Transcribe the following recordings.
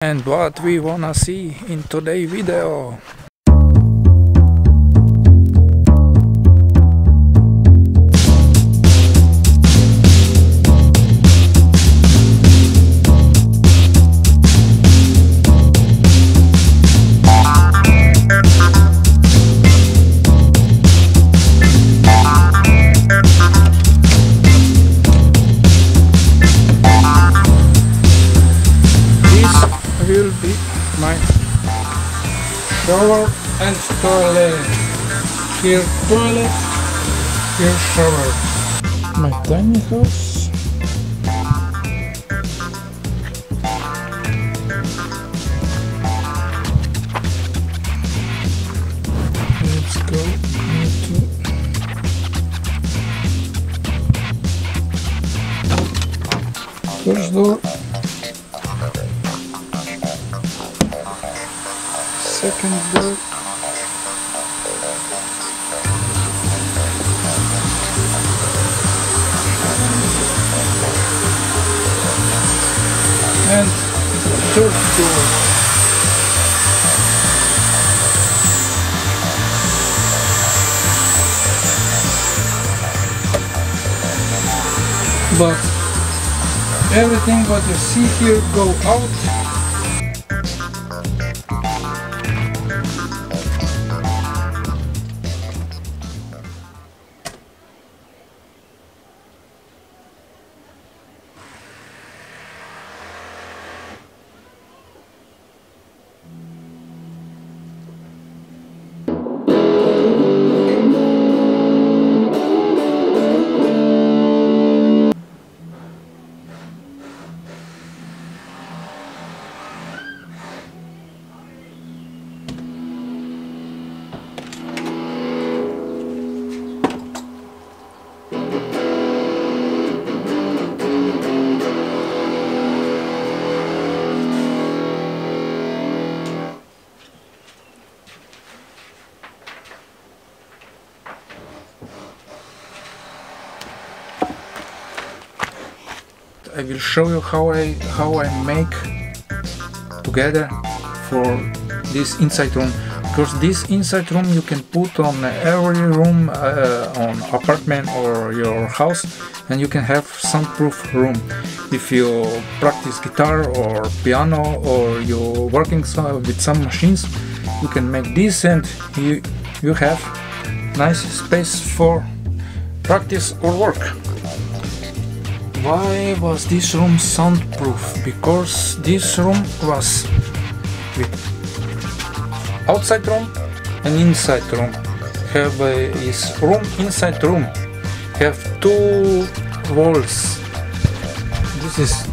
And what we wanna see in today's video. Will be my shower and toilet. Here toilet, here shower. My tiny house. Let's go into first door. Second door, and third door. But everything what you see here go out. I will show you how I make together for this inside room, because this inside room you can put on every room on apartment or your house, and you can have soundproof room. If you practice guitar or piano or you're working with some machines, you can make this and you have nice space for practice or work. Why was this room soundproof? Because this room was with outside room and inside room. Have is room inside room. Have two walls. This is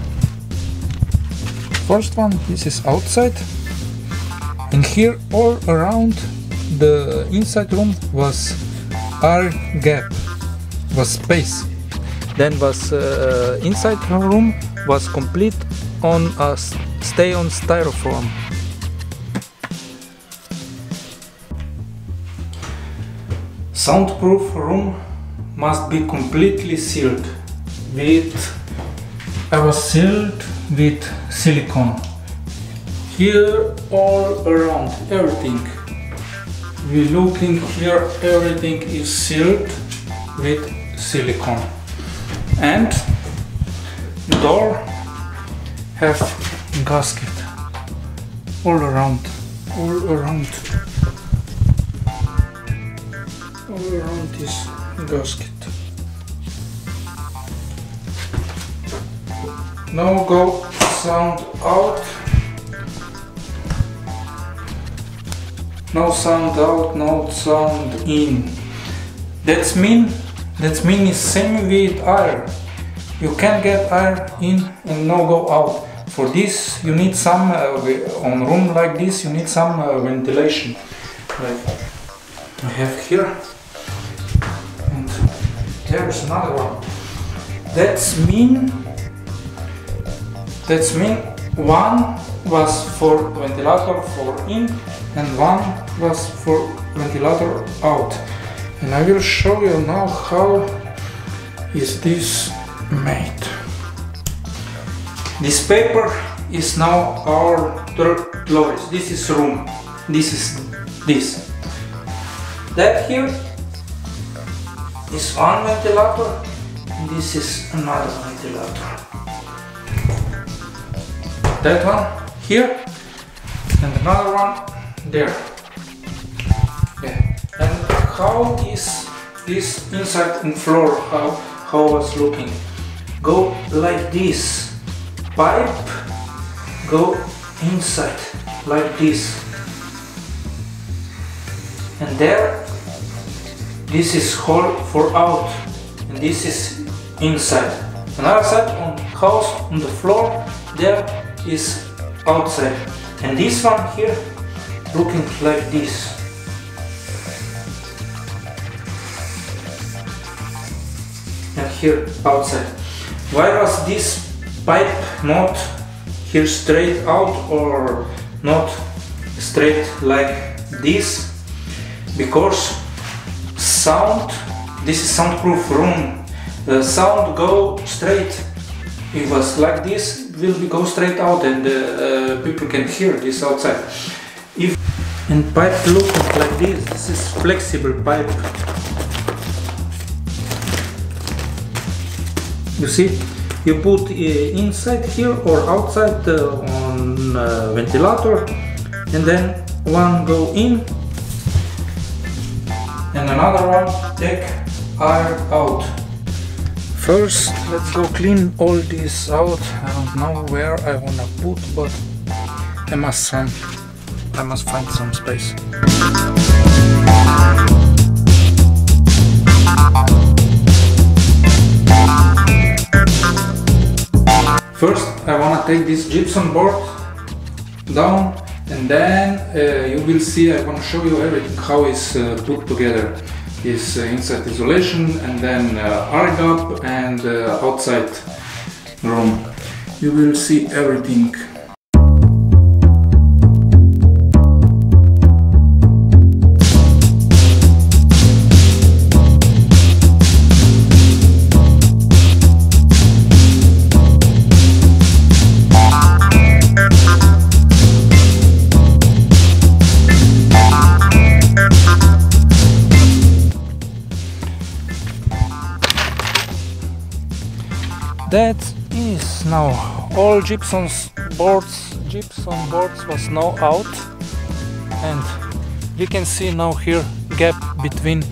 first one. This is outside, and here all around the inside room was air gap, was space. Then was inside room was complete on stay on styrofoam. Soundproof room must be completely sealed I was sealed with silicone. Here all around everything. We looking here, everything is sealed with silicone. And door have gasket all around this gasket. Now go sound out. No sound out, no sound in. That's mean is same with air. You can get air in and no go out. For this you need some on room like this you need some ventilation. Like I have here, and there's another one. That's mean one was for ventilator for in and one was for ventilator out. And I will show you now how is this made. This paper is now our third floor. This is room. This is this. That here is one ventilator. And this is another ventilator. That one here and another one there. Yeah. And how is this inside and floor? How was looking? Go like this. Pipe go inside like this. And there, this is hole for out, and this is inside. Another side on house on the floor, there is outside. And this one here looking like this. And here outside. Why was this pipe not here straight out or not straight like this? Because sound, this is soundproof room. The sound go straight. If it was like this, it will go straight out and people can hear this outside. And pipe look like this. This is flexible pipe. You see, you put inside here or outside on ventilator, and then one go in and another one take air out. First, let's go clean all this out. I don't know where I wanna put, but I must find some space. First, I wanna take this gypsum board down, and then you will see. I wanna show you everything how it's put together. Is inside isolation, and then air gap and outside room. You will see everything. That is now all gypsum boards was now out, and we can see now here gap between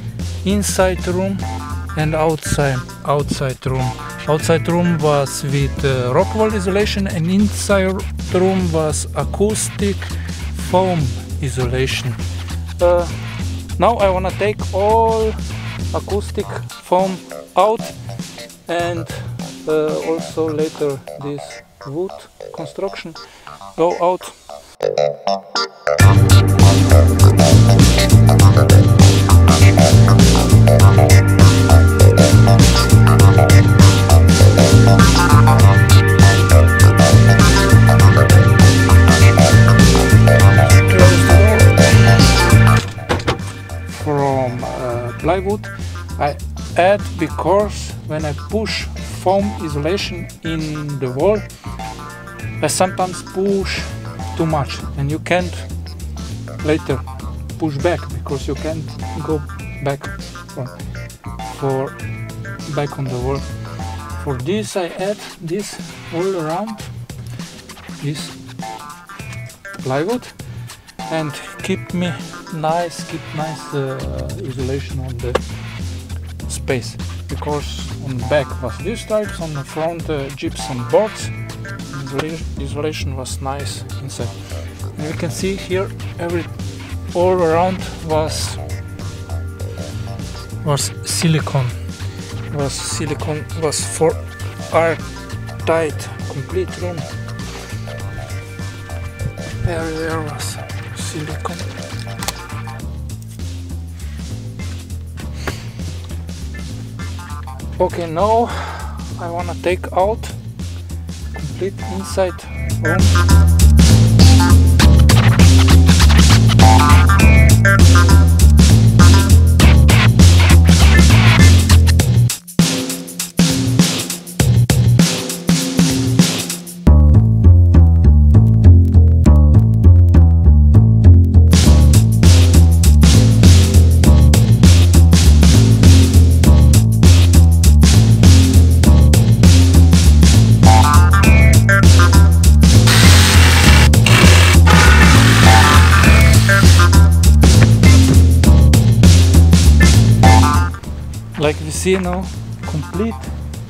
inside room and outside room. Outside room was with rock wall isolation, and inside room was acoustic foam isolation. Now I wanna take all acoustic foam out, and also later this wood construction go out. From plywood I add, because when I push foam isolation in the wall, I sometimes push too much, and you can't later push back, because you can't go back back on the wall. For this I add this all around this plywood, and keep nice isolation on the space, because on the back was these stripes, on the front gypsum boards. Isolation was nice inside. And you can see here all around was silicone. Was for airtight complete room. There was silicone. Okay, now I wanna take out complete inside room. see now,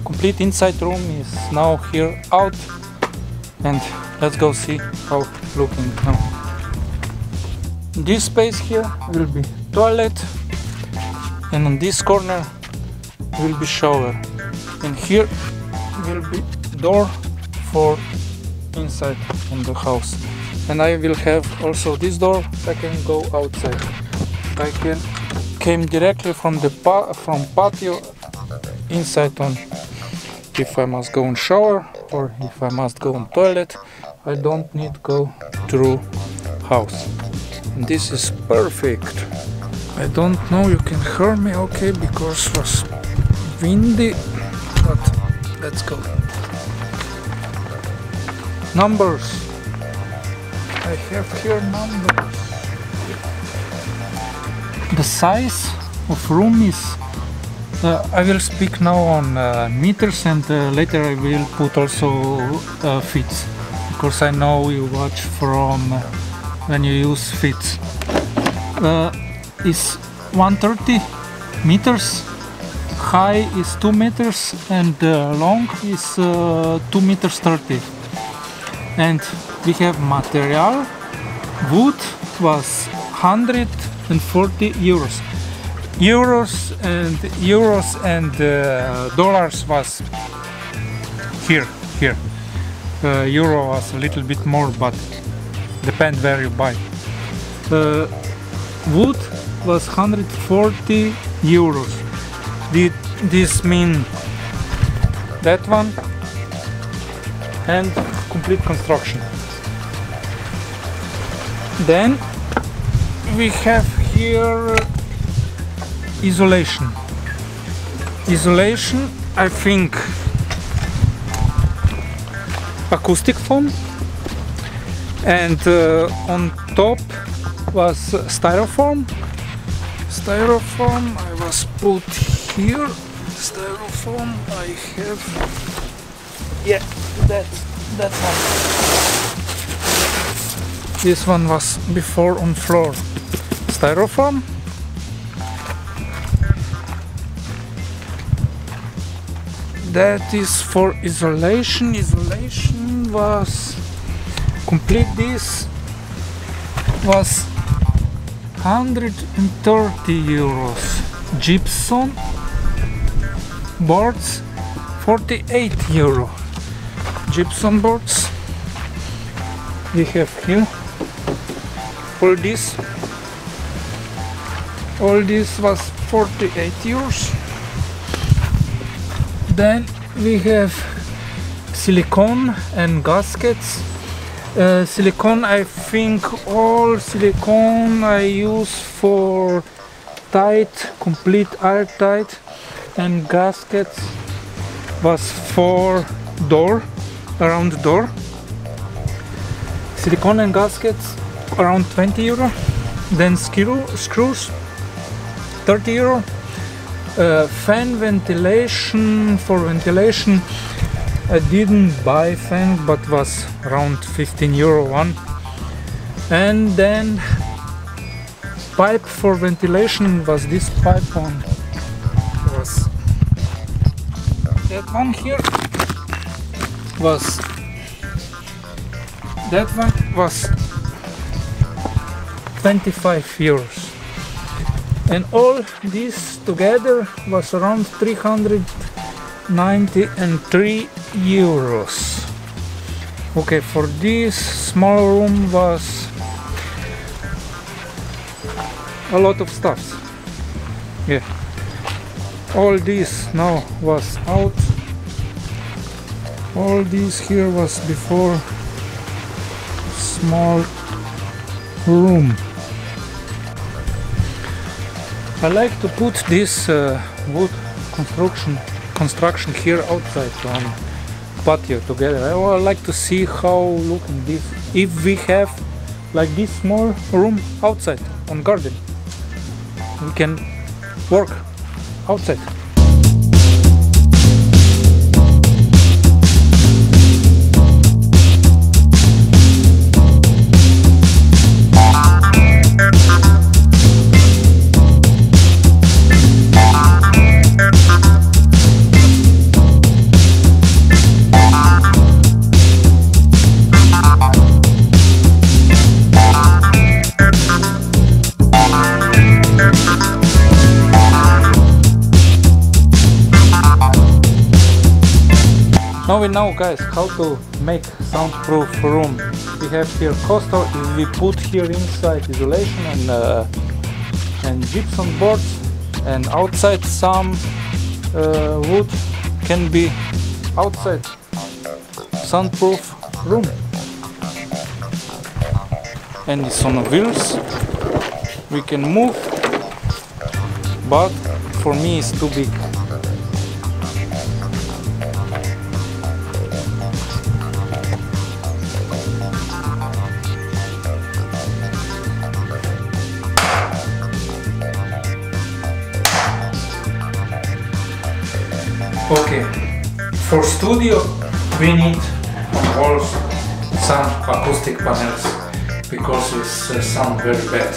complete inside room is now here out, and let's go see how looking now. This space here will be toilet, and on this corner will be shower, and here will be door for inside on the house, and I will have also this door. I can go outside. I came directly from the from patio inside on. If I must go in shower or if I must go in toilet, I don't need go through house. And this is perfect. I don't know you can hear me okay because it was windy, but let's go. Numbers. I have here numbers. The size of room is I will speak now on meters, and later I will put also feet, because I know you watch from when you use feet. Is 130 meters, high is 2 meters, and long is 2 meters 30. And we have material. Wood was 140 euros. Euros and dollars was here. Euro was a little bit more, but depend where you buy. Wood was 140 euros. This mean that one and complete construction. Then we have here isolation. I think acoustic foam, and on top was styrofoam. I was put here. Styrofoam I have, yeah, that one. This one was before on floor. Styrofoam. That is for isolation. Isolation was complete. This was 130 euros. Gypsum boards 48 euro. Gypsum boards we have here. All this was 48 euros. Then we have silicone and gaskets. Silicone, I think all silicone I use for tight, complete airtight, and gaskets was for door, around the door. Silicone and gaskets around 20 euro. Then screws 30 euro. Fan ventilation, for ventilation I didn't buy fan, but was around 15 euro one. And then pipe for ventilation was this pipe one, was that one here, was that one was 25 euros. And all this together was around 393 euros. Okay, for this small room was a lot of stuff. Yeah, all this now was out. All this here was before small room. I like to put this wood construction here outside on patio together. I would like to see how looking this if we have like this small room outside on garden. We can work outside. we know, guys, how to make soundproof room. We have here coastal. We put here inside insulation and gypsum boards, and outside some wood can be outside soundproof room. And it's on wheels. We can move, but for me it's too big. Okay, for studio we need on walls some acoustic panels because it's sound very bad.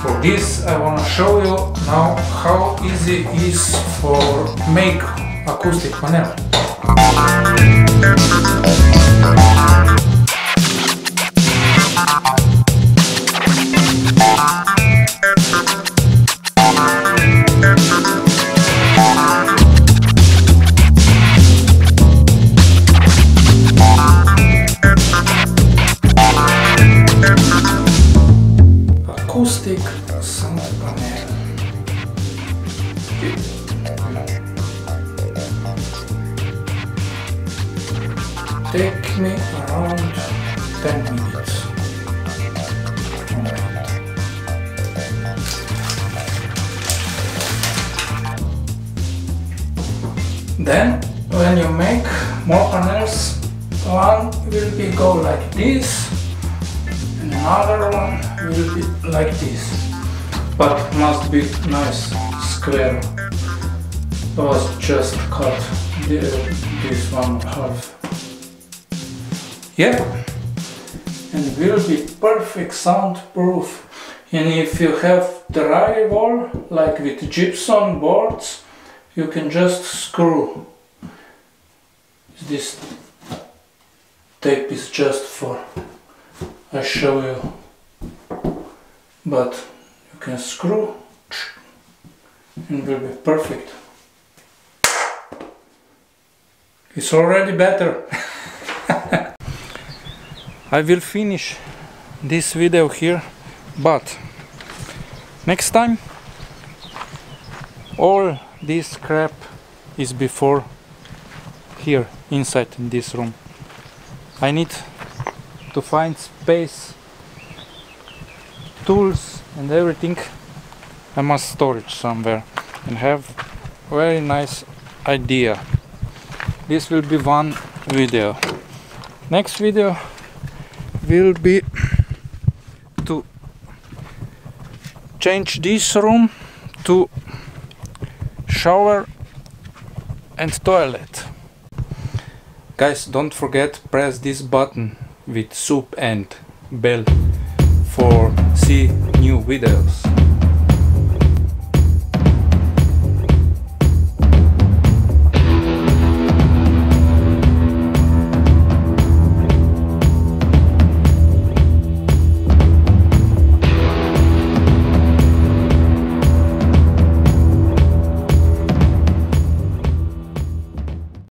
For this I wanna show you now how easy it is for make acoustic panel. Acoustic sound panel. Take me around 10 minutes. Then, when you make more panels, one will be go like this, and another one will be like this, but must be nice square. Was just cut this one half. Yeah, and will be perfect soundproof. And if you have dry wall like with gypsum boards, you can just screw. This tape is just for I show you, but you can screw and will be perfect. It's already better. I will finish this video here, but next time all this crap is before here inside in this room. I need to find space, tools and everything. I must store it somewhere and have very nice idea. This will be one video. Next video will be to change this room to shower and toilet. Guys, don't forget press this button with sub and bell for see new videos.